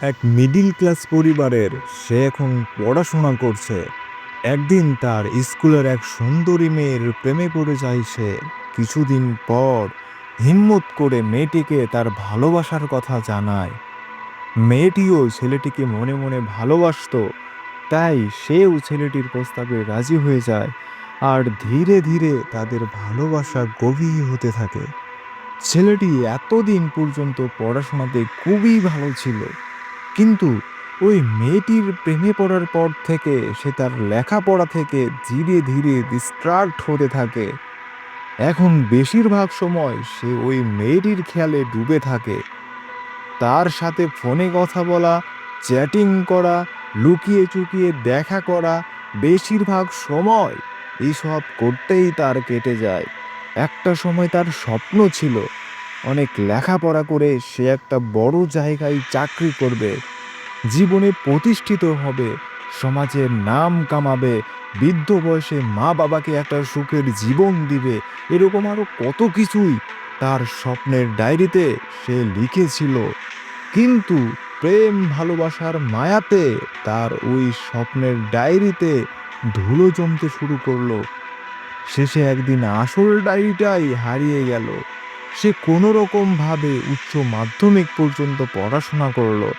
এক middle class পরিবারের সে এখন পড়াশোনা করছে। একদিন তার স্কুলের এক সুন্দরী মেয়ের প্রেমে পড়ে যায় সে। কিছুদিন পর হিম্মত করে মেয়েটিকে তার ভালোবাসার কথা জানায়। মেয়েটিও ছেলেটিকে মনে মনে ভালোবাসতো, তাই সেও ছেলেটির প্রস্তাবে রাজি হয়ে যায়। আর ধীরে ধীরে তাদের ভালোবাসা গভীর হতে থাকে। ছেলেটি এতদিন পর্যন্ত পড়াশোনাতে খুবই ভালো ছিল, কিন্তু ওই মেয়েটির প্রেমে পড়ার পর থেকে সে তার লেখাপড়া থেকে ধীরে ধীরে ডিস্ট্রাক্ট হতে থাকে। এখন বেশিরভাগ সময় সে ওই মেয়েটির খেয়ালে ডুবে থাকে। তার সাথে ফোনে কথা বলা, চ্যাটিং করা, লুকিয়ে চুকিয়ে দেখা করা, বেশিরভাগ সময় এইসব করতেই তার কেটে যায়। একটা সময় তার স্বপ্ন ছিল অনেক লেখাপড়া করে সে একটা বড় জায়গায় চাকরি করবে, জীবনে প্রতিষ্ঠিত হবে, সমাজের নাম কামাবে, বৃদ্ধ বয়সে মা বাবাকে একটা সুখের জীবন দিবে। এরকম আরো কত কিছুই তার স্বপ্নের ডায়েরিতে সে লিখেছিল। কিন্তু প্রেম ভালোবাসার মায়াতে তার ওই স্বপ্নের ডায়েরিতে ধুলো জমতে শুরু করলো। শেষে একদিন আসল ডায়েরিটাই হারিয়ে গেল। সে কোনো রকম ভাবে উচ্চ মাধ্যমিক পর্যন্ত পড়াশোনা করলো,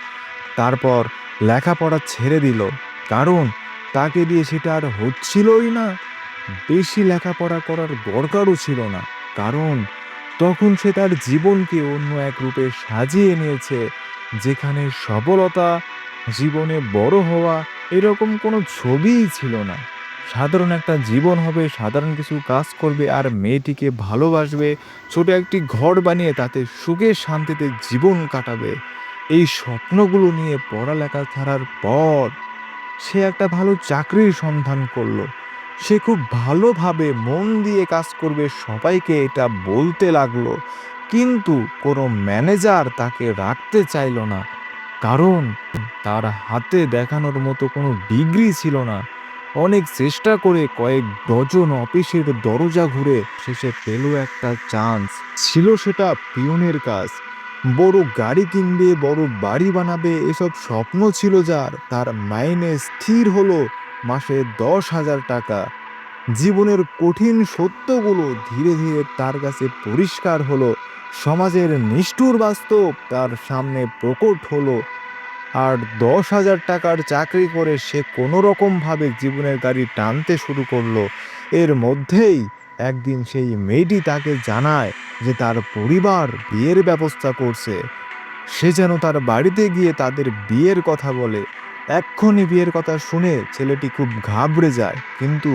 তারপর লেখাপড়া ছেড়ে দিল। কারণ তাকে দিয়ে সেটা আর হচ্ছিলই না। বেশি লেখাপড়া করার দরকারও ছিল না, কারণ তখন সে তার জীবনকে অন্য এক রূপে সাজিয়ে নিয়েছে, যেখানে সফলতা, জীবনে বড় হওয়া এরকম কোনো ছবিই ছিল না। সাধারণ একটা জীবন হবে, সাধারণ কিছু কাজ করবে আর মেয়েটিকে ভালোবাসবে, ছোট একটি ঘর বানিয়ে তাতে সুখে শান্তিতে জীবন কাটাবে। এই স্বপ্নগুলো নিয়ে পড়ালেখা ছাড়ার পর সে একটা ভালো চাকরির সন্ধান করলো। সে খুব ভালোভাবে মন দিয়ে কাজ করবে, সবাইকে এটা বলতে লাগলো। কিন্তু কোনো ম্যানেজার তাকে রাখতে চাইলো না, কারণ তার হাতে দেখানোর মতো কোনো ডিগ্রি ছিল না। অনেক চেষ্টা করে কয়েক ডজন অফিসের দরজা ঘুরে শেষে পেল একটা চান্স। ছিল সেটা পিয়নের কাজ। বড় গাড়ি কিনবে, বড় বাড়ি বানাবে, এসব স্বপ্ন ছিল যার। তার মাইনে স্থির হলো মাসে 10,000 টাকা। জীবনের কঠিন সত্যগুলো ধীরে ধীরে তার কাছে পরিষ্কার হলো। সমাজের নিষ্ঠুর বাস্তব তার সামনে প্রকট হলো। আর 10,000 টাকার চাকরি করে সে কোনো রকম ভাবে জীবনের গাড়ি টানতে শুরু করলো। এর মধ্যেই একদিন সেই মেয়েটি তাকে জানায় যে তার পরিবার বিয়ের ব্যবস্থা করছে। সে যেন তার বাড়িতে গিয়ে তাদের বিয়ের কথা বলে। এক্ষুনি বিয়ের কথা শুনে ছেলেটি খুব ঘাবড়ে যায়, কিন্তু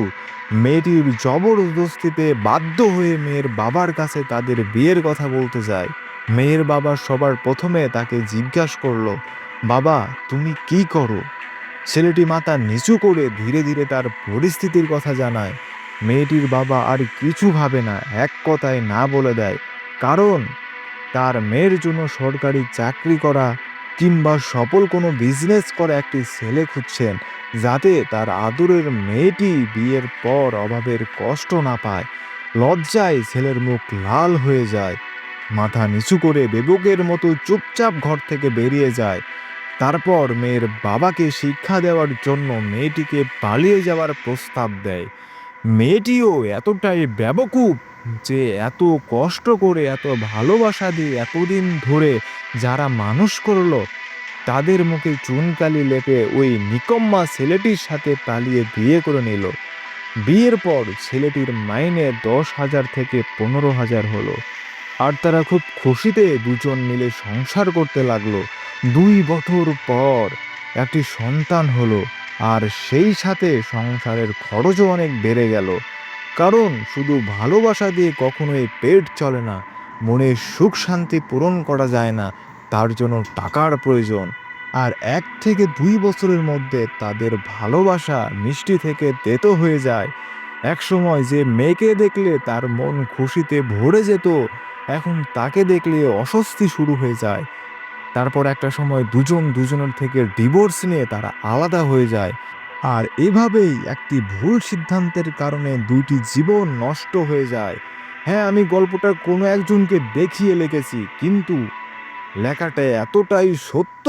মেয়েটির জবরদস্তিতে বাধ্য হয়ে মেয়ের বাবার কাছে তাদের বিয়ের কথা বলতে যায়। মেয়ের বাবা সবার প্রথমে তাকে জিজ্ঞাসা করলো, বাবা তুমি কি করো? ছেলেটি মাথা নিচু করে ধীরে ধীরে তার পরিস্থিতির কথা জানায়। মেয়েটির বাবা আর কিছু ভাবে না, এক কথায় না বলে দেয়। কারণ তার মেয়ের জন্য সরকারি চাকরি করা কিংবা সফল কোনো বিজনেস করা একটি ছেলে খুঁজছেন, যাতে তার আদরের মেয়েটি বিয়ের পর অভাবের কষ্ট না পায়। লজ্জায় ছেলের মুখ লাল হয়ে যায়, মাথা নিচু করে বেবুকের মতো চুপচাপ ঘর থেকে বেরিয়ে যায়। তারপর মেয়ের বাবাকে শিক্ষা দেওয়ার জন্য মেয়েটিকে পালিয়ে যাওয়ার প্রস্তাব দেয়। মেয়েটিও এতটাই বেবকুব যে এত কষ্ট করে, এত ভালোবাসা দিয়ে এতদিন ধরে যারা মানুষ করলো, তাদের মুখে চুনকালি লেপে ওই নিকম্মা ছেলেটির সাথে পালিয়ে বিয়ে করে নিল। বিয়ের পর ছেলেটির মাইনে 10,000 থেকে 15,000 হলো। আর তারা খুব খুশিতে দুজন মিলে সংসার করতে লাগলো। 2 বছর পর একটি সন্তান হলো। আর সেই সাথে সংসারের খরচও অনেক বেড়ে গেল। কারণ শুধু ভালোবাসা দিয়ে কখনোই পেট চলে না, মনের সুখ শান্তি পূরণ করা যায় না, তার জন্য টাকার প্রয়োজন। আর 1 থেকে 2 বছরের মধ্যে তাদের ভালোবাসা মিষ্টি থেকে তেতো হয়ে যায়। একসময় যে মেয়েকে দেখলে তার মন খুশিতে ভরে যেত, এখন তাকে দেখলে অস্বস্তি শুরু হয়ে যায়। তারপর একটা সময় দুজন দুজনের থেকে ডিভোর্স নিয়ে তারা আলাদা হয়ে যায়। আর এভাবেই একটি ভুল সিদ্ধান্তের কারণে দুইটি জীবন নষ্ট হয়ে যায়। হ্যাঁ, আমি গল্পটা কোনো একজনকে দেখিয়ে লিখেছি, কিন্তু লেখাটা এতটাই সত্য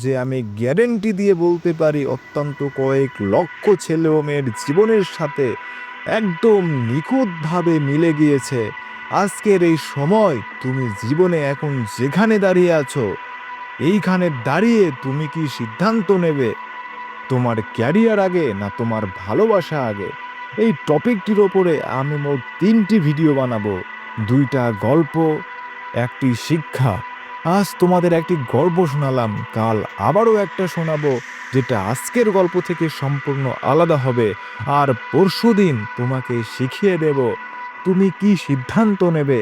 যে আমি গ্যারেন্টি দিয়ে বলতে পারি অত্যন্ত কয়েক লক্ষ ছেলে ও মেয়ের জীবনের সাথে একদম নিখুঁতভাবে মিলে গিয়েছে। আজকের এই সময় তুমি জীবনে এখন যেখানে দাঁড়িয়ে আছো, এইখানে দাঁড়িয়ে তুমি কি সিদ্ধান্ত নেবে? তোমার ক্যারিয়ার আগে না তোমার ভালোবাসা আগে? এই টপিকটির ওপরে আমি মোট 3টি ভিডিও বানাবো, 2টা গল্প, একটি শিক্ষা। আজ তোমাদের একটি গল্প শোনালাম, কাল আবারও একটা শোনাবো যেটা আজকের গল্প থেকে সম্পূর্ণ আলাদা হবে। আর পরশুদিন তোমাকে শিখিয়ে দেব তুমি কি সিদ্ধান্ত নেবে।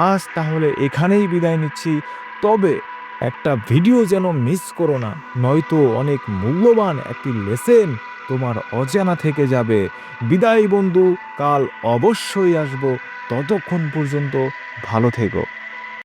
আজ তাহলে এখানেই বিদায় নিচ্ছি, তবে একটা ভিডিও যেন মিস করো না, নয়তো অনেক মূল্যবান একটি লেসেন তোমার অজানা থেকে যাবে। বিদায় বন্ধু, কাল অবশ্যই আসবো, ততক্ষণ পর্যন্ত ভালো থেকো।